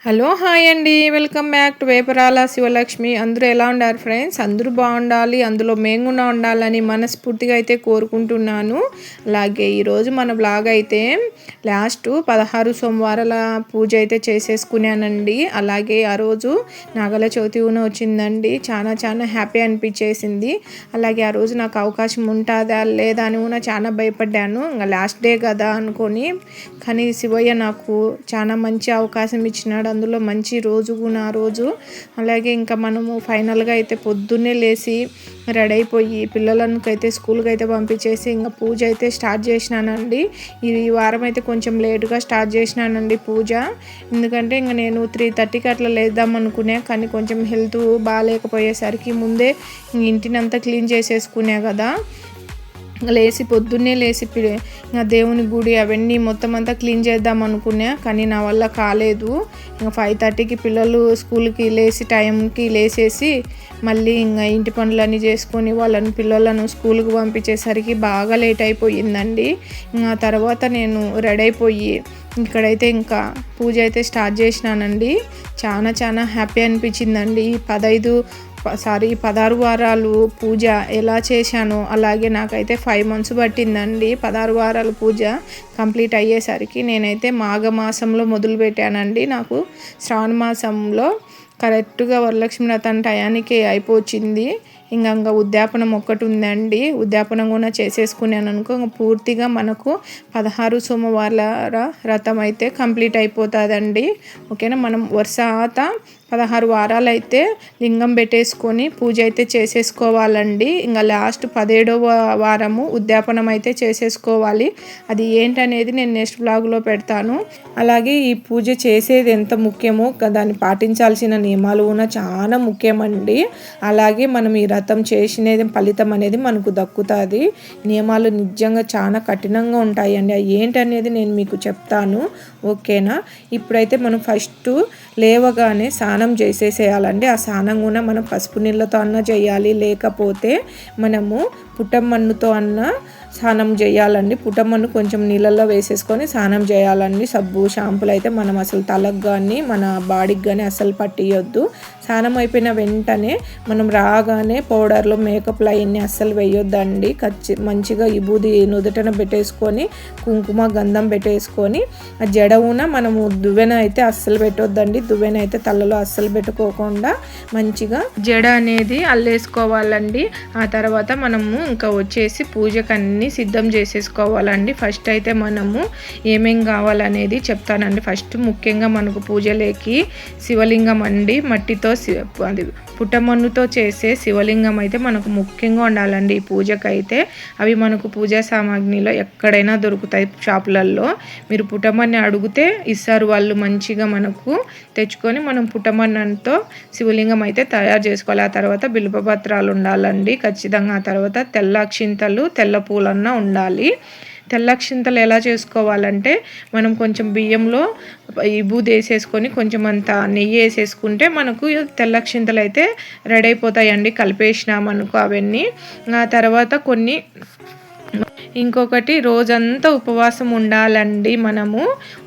Hello hi అండి, welcome back to Veparala Sivalakshmi. అందరూ ఎలా ఉండారు ఫ్రెండ్స్? అందరూ బాగుండాలి, అందులో మేము కూడా ఉండాలని మనస్ఫూర్తిగా అయితే కోరుకుంటున్నాను. అలాగే ఈరోజు మన బ్లాగ్ అయితే లాస్ట్ 16 సోమవారాల పూజ అయితే చేసేసుకున్నానండి. అలాగే ఆ రోజు నాగల చవితి కూడా వచ్చిందండి. చాలా హ్యాపీ అనిపించేసింది. అలాగే ఆ రోజు నాకు అవకాశం ఉంటుందా లేదా అని కూడా చాలా భయపడ్డాను. ఇంకా లాస్ట్ డే కదా అనుకొని, కానీ శివయ్య నాకు చాలా మంచి అవకాశం ఇచ్చినాడు. అందులో మంచి రోజు కూడా ఆ రోజు. అలాగే ఇంకా మనము ఫైనల్గా అయితే పొద్దున్నే లేచి రెడీ అయిపోయి పిల్లలను అయితే స్కూల్కి అయితే పంపించేసి ఇంకా పూజ అయితే స్టార్ట్ చేసినానండి. ఈ వారం అయితే కొంచెం లేటుగా స్టార్ట్ చేసినానండి పూజ. ఎందుకంటే ఇంకా నేను 3:30కి అట్లా లేద్దాం అనుకునే, కానీ కొంచెం హెల్త్ బాగాలేకపోయేసరికి ముందే ఇంటినంతా క్లీన్ చేసేసుకునే కదా. పొద్దున్నే లేచి ఇంకా దేవుని గుడి అవన్నీ మొత్తం అంతా క్లీన్ చేద్దాం అనుకున్నా, కానీ నా వల్ల కాలేదు. ఇంకా 5:30కి పిల్లలు స్కూల్కి టైంకి లేచేసి మళ్ళీ ఇంకా ఇంటి పనులన్నీ చేసుకొని పిల్లలను స్కూల్కి పంపించేసరికి బాగా లేట్ అయిపోయిందండి. ఇంకా తర్వాత నేను రెడీ అయిపోయి ఇక్కడైతే ఇంకా పూజ అయితే స్టార్ట్ చేసినానండి. చాలా హ్యాపీ అనిపించిందండి. 16 వారాలు పూజ ఎలా చేశానో అలాగే నాకైతే 5 months పట్టిందండి 16 వారాల పూజ కంప్లీట్ అయ్యేసరికి. నేనైతే మాఘమాసంలో మొదలుపెట్టానండి. నాకు శ్రావణ మాసంలో కరెక్ట్గా వరలక్ష్మి వ్రతం టయానికి అయిపోయింది. ఇంకా ఉద్యాపనం ఒక్కటి ఉందండి. ఉద్యాపనం కూడా చేసేసుకున్నాను అనుకో, పూర్తిగా మనకు 16 సోమవారాల వ్రతం అయితే కంప్లీట్ అయిపోతుందండి. ఓకేనా. మనం వరుసత 16 వారాలు అయితే లింగం పెట్టేసుకొని పూజ అయితే చేసేసుకోవాలండి. ఇంకా లాస్ట్ 17వ వారము ఉద్యాపనం అయితే చేసేసుకోవాలి. అది ఏంటనేది నేను నెక్స్ట్ బ్లాగ్లో పెడతాను. అలాగే ఈ పూజ చేసేది ఎంత ముఖ్యమో దాన్ని పాటించాల్సిన నియమాలు కూడా చాలా ముఖ్యమండి. అలాగే మనం ఈ వ్రతం చేసినది ఫలితం అనేది మనకు దక్కుతుంది. నియమాలు నిజంగా చాలా కఠినంగా ఉంటాయండి. అవి ఏంటనేది నేను మీకు చెప్తాను. ఓకేనా. ఇప్పుడైతే మనం ఫస్ట్ లేవగానే స్నానం చేసేసేయాలండి. ఆ స్నానం కూడా మనం పసుపు నీళ్ళతో అన్న చేయాలి, లేకపోతే మనము పుట్టమన్నుతో అన్న స్నానం చేయాలండి. పుట్టమన్ను కొంచెం నీళ్ళల్లో వేసేసుకొని స్నానం చేయాలండి. సబ్బు షాంపులు అయితే మనం అసలు తలకు కానీ మన బాడీకి కానీ అసలు పట్టియొద్దు. స్నానం అయిపోయిన వెంటనే మనం రాగానే పౌడర్లో మేకప్లు అవన్నీ అస్సలు వేయొద్దండి. మంచిగా విభూది నుదుటన పెట్టేసుకొని కుంకుమ గంధం పెట్టేసుకొని ఆ జడవున మనము దువ్వెన అయితే అస్సలు పెట్టొద్దండి. దువ్వెన అయితే తలలో అస్సలు పెట్టుకోకుండా మంచిగా జడ అనేది అల్లేసుకోవాలండి. ఆ తర్వాత మనము ఇంకా వచ్చేసి పూజకు అన్నీ సిద్ధం చేసేసుకోవాలండి. ఫస్ట్ అయితే మనము ఏమేం కావాలనేది చెప్తానండి. ఫస్ట్ ముఖ్యంగా మనకు పూజలేకి శివలింగం అండి. మట్టితో అది పుట్టమన్నుతో చేసే శివలింగం అయితే మనకు ముఖ్యంగా ఉండాలండి ఈ పూజకైతే. అవి మనకు పూజా సామాగ్రిలో ఎక్కడైనా దొరుకుతాయి షాపులలో. మీరు పుట్టమన్ని అడిగితే ఇస్తారు వాళ్ళు. మంచిగా మనకు తెచ్చుకొని మనం పుట్టమన్నంతో శివలింగం అయితే తయారు చేసుకోవాలి. ఆ తర్వాత బిల్వపత్రాలు ఉండాలండి ఖచ్చితంగా. ఆ తర్వాత తెల్ల అక్షింతలు తెల్ల పూలన్నా ఉండాలి. తెల్ల అక్షింతలు ఎలా చేసుకోవాలంటే మనం కొంచెం బియ్యంలో విభూది వేసేసుకొని కొంచెం అంత నెయ్యి వేసేసుకుంటే మనకు తెల్ల అక్షింతలు అయితే రెడీ అయిపోతాయండి. కలిపేసినామనుకో అవన్నీ. ఆ తర్వాత ఇంకొకటి రోజంతా ఉపవాసం ఉండాలండి. మనము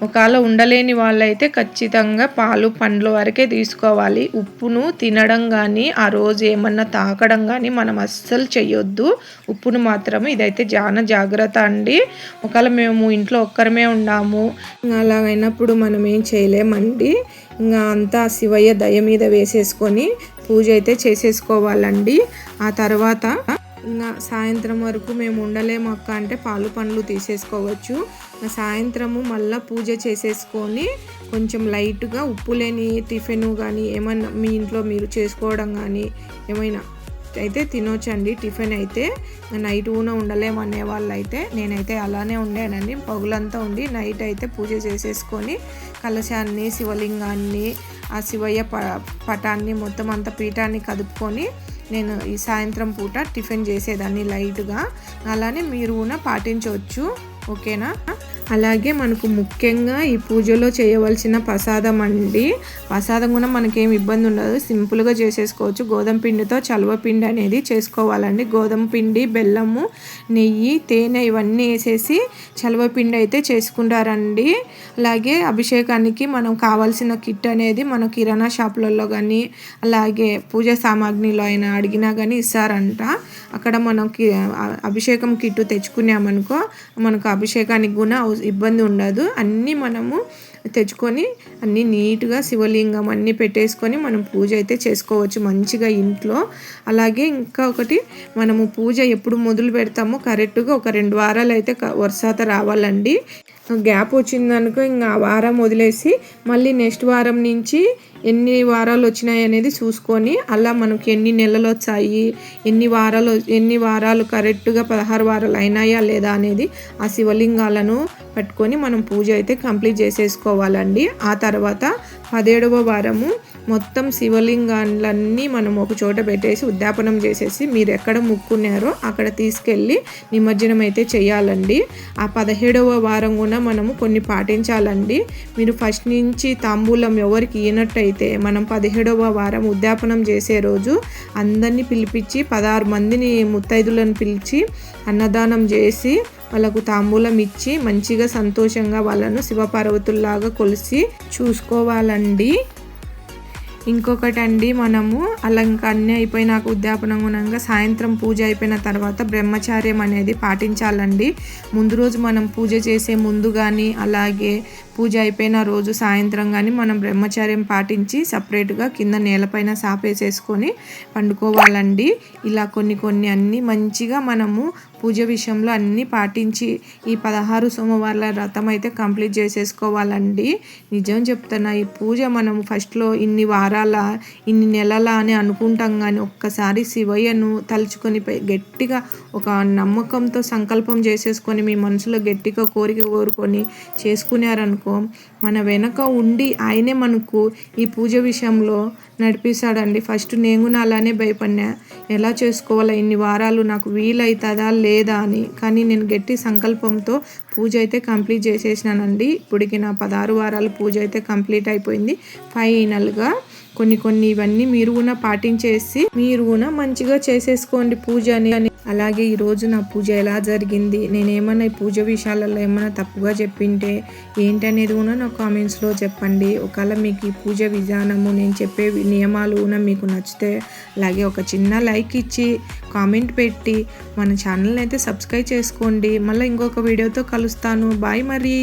ఒకవేళ ఉండలేని వాళ్ళైతే ఖచ్చితంగా పాలు పండ్ల వరకే తీసుకోవాలి. ఉప్పును తినడం కానీ ఆ రోజు ఏమన్నా తాకడం కానీ మనం అస్సలు చెయ్యొద్దు. ఉప్పును మాత్రం ఇదైతే చాలా జాగ్రత్త అండి. ఒకవేళ మేము ఇంట్లో ఒక్కరమే ఉన్నాము అలాగైనప్పుడు మనం ఏం చేయలేమండి. ఇంకా అంతా శివయ్య దయ మీద వేసేసుకొని పూజ అయితే చేసేసుకోవాలండి. ఆ తర్వాత ఇంకా సాయంత్రం వరకు మేము ఉండలేము అక్క అంటే పాలు పండ్లు తీసేసుకోవచ్చు. సాయంత్రము మళ్ళీ పూజ చేసేసుకొని కొంచెం లైట్గా ఉప్పు లేని టిఫిన్ కానీ ఏమన్నా మీ ఇంట్లో మీరు చేసుకోవడం కానీ ఏమైనా అయితే తినొచ్చండి. టిఫిన్ అయితే నైట్ కూడా ఉండలేమనే వాళ్ళు అయితే నేనైతే అలానే ఉండానండి. పగులంతా ఉండి నైట్ అయితే పూజ చేసేసుకొని కలశాన్ని శివలింగాన్ని ఆ శివయ్య పటాన్ని మొత్తం అంతా పీఠాన్ని కదుపుకొని నేను ఈ సాయంత్రం పూట టిఫిన్ చేసేదాన్ని లైట్గా. అలానే మీరు కూడా పాటించవచ్చు. ఓకేనా. అలాగే మనకు ముఖ్యంగా ఈ పూజలో చేయవలసిన ప్రసాదం అండి. ప్రసాదం కూడా మనకేం ఇబ్బంది ఉండదు, సింపుల్గా చేసేసుకోవచ్చు. గోధుమ పిండితో చలువ పిండి అనేది చేసుకోవాలండి. గోధుమ పిండి, బెల్లము, నెయ్యి, తేనె ఇవన్నీ వేసేసి చలువ పిండి అయితే చేసుకుంటారండి. అలాగే అభిషేకానికి మనం కావాల్సిన కిట్ అనేది మన కిరాణా షాపులలో కానీ అలాగే పూజ సామాగ్రిలో అయినా అడిగినా కానీ ఇస్తారంట. అక్కడ మనకి అభిషేకం కిట్టు తెచ్చుకున్నామనుకో మనకు అభిషేకానికి కూడా ఇబ్బంది ఉండదు. అన్నీ మనము తెచ్చుకొని అన్నీ నీట్గా శివలింగం అన్నీ పెట్టేసుకొని మనం పూజ అయితే చేసుకోవచ్చు మంచిగా ఇంట్లో. అలాగే ఇంకా ఒకటి, మనము పూజ ఎప్పుడు మొదలు పెడతామో కరెక్ట్గా ఒక 2 వారాలు అయితే వరుసత రావాలండి. గ్యాప్ వచ్చిందనుకో ఇంకా ఆ వారం వదిలేసి మళ్ళీ నెక్స్ట్ వారం నుంచి ఎన్ని వారాలు వచ్చినాయి అనేది చూసుకొని అలా మనకి ఎన్ని నెలలు వచ్చాయి, ఎన్ని వారాలు కరెక్ట్గా 16 వారాలు అయినాయా లేదా అనేది ఆ శివలింగాలను పెట్టుకొని మనం పూజ అయితే కంప్లీట్ చేసేసుకోవాలండి. ఆ తర్వాత 17వ వారము మొత్తం శివలింగాలన్నీ మనం ఒక చోట పెట్టేసి ఉద్యాపనం చేసేసి మీరు ఎక్కడ ముక్కున్నారో అక్కడ తీసుకెళ్ళి నిమజ్జనం అయితే చేయాలండి. ఆ 17వ వారం కూడా మనము కొన్ని పాటించాలండి. మీరు ఫస్ట్ నుంచి తాంబూలం ఎవరికి ఇయ్యనట్టయితే మనం 17వ వారం ఉద్యాపనం చేసే రోజు అందరినీ పిలిపించి 16 మందిని ముత్తైదులను పిలిచి అన్నదానం చేసి వాళ్ళకు తాంబూలం ఇచ్చి మంచిగా సంతోషంగా వాళ్ళను శివపార్వతుల్లాగా కొలిసి చూసుకోవాలండి. ఇంకొకటండి, మనము అలా ఇంకా అన్నీ అయిపోయినాక ఉద్యాపనం గుణంగా సాయంత్రం పూజ అయిపోయిన తర్వాత బ్రహ్మచార్యం అనేది పాటించాలండి. ముందు రోజు మనం పూజ చేసే ముందు కానీ అలాగే పూజ అయిపోయిన రోజు సాయంత్రం కానీ మనం బ్రహ్మచార్యం పాటించి సపరేట్గా కింద నేలపైన సాపేసేసుకొని పండుకోవాలండి. ఇలా కొన్ని అన్నీ మంచిగా మనము పూజ విషయంలో అన్నీ పాటించి ఈ 16 సోమవారాల వ్రతం అయితే కంప్లీట్ చేసేసుకోవాలండి. నిజం చెప్తున్నా, ఈ పూజ మనం ఫస్ట్లో ఇన్ని వారాల ఇన్ని నెలల అని అనుకుంటాం కానీ ఒక్కసారి శివయ్యను తలుచుకొని గట్టిగా ఒక నమ్మకంతో సంకల్పం చేసేసుకొని మీ మనసులో గట్టిగా కోరుకొని చేసుకున్నారనుకో మన వెనక ఉండి ఆయనే మనకు ఈ పూజ విషయంలో నడిపిస్తాడండి. ఫస్ట్ నేను అలానే భయపడినా, ఎలా చేసుకోవాలా, ఇన్ని వారాలు నాకు వీలవుతుందా లేదా అని. కానీ నేను గట్టి సంకల్పంతో పూజ అయితే కంప్లీట్ చేసేసినానండి. ఇప్పటికి నా 16 వారాల పూజ అయితే కంప్లీట్ అయిపోయింది. ఫైనల్గా కొన్ని ఇవన్నీ మీరు కూడా పాటించేసి మీరు కూడా మంచిగా చేసేసుకోండి పూజ అని. అలాగే ఈరోజు నా పూజ ఎలా జరిగింది, నేనేమన్నా ఈ పూజ విషయాలలో ఏమైనా తప్పుగా చెప్పింటే ఏంటనేది కూడా నా కామెంట్స్లో చెప్పండి. ఒకవేళ మీకు ఈ పూజ విధానము నేను చెప్పే నియమాలు కూడా మీకు నచ్చితే అలాగే ఒక చిన్న లైక్ ఇచ్చి కామెంట్ పెట్టి మన ఛానల్ని అయితే సబ్స్క్రైబ్ చేసుకోండి. మళ్ళీ ఇంకొక వీడియోతో కలుస్తాను. బాయ్ మరి.